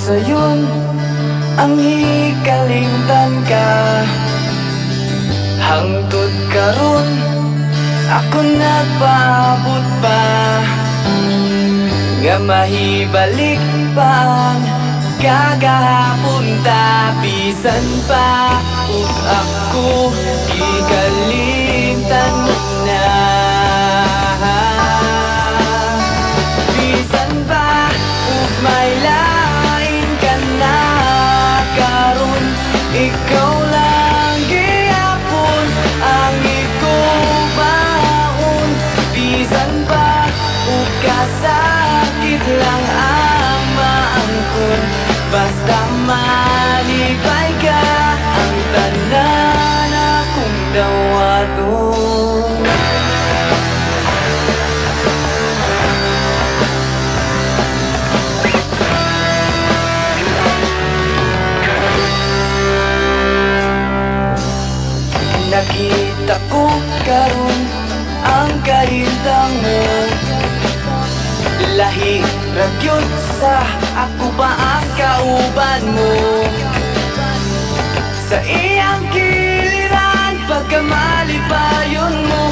Sayon ang hikalingtan ka, hangtod karon ako nagpaabot pa, nga mahibalik pa ang kagahapon ta. Bisan pa ug ako hikalingtan na, bisan pa ug may ikaw lang gihapon ang ikubaon. Bisan pa ug kasakit lang ang maangkon, basta malipay ka ang tanan akong dawaton. Nakita ko karon ang kahintang mo, lahi ragyod sa ako pa ang kauban mo. Sa iyang kiliran pagkamalipayon mo,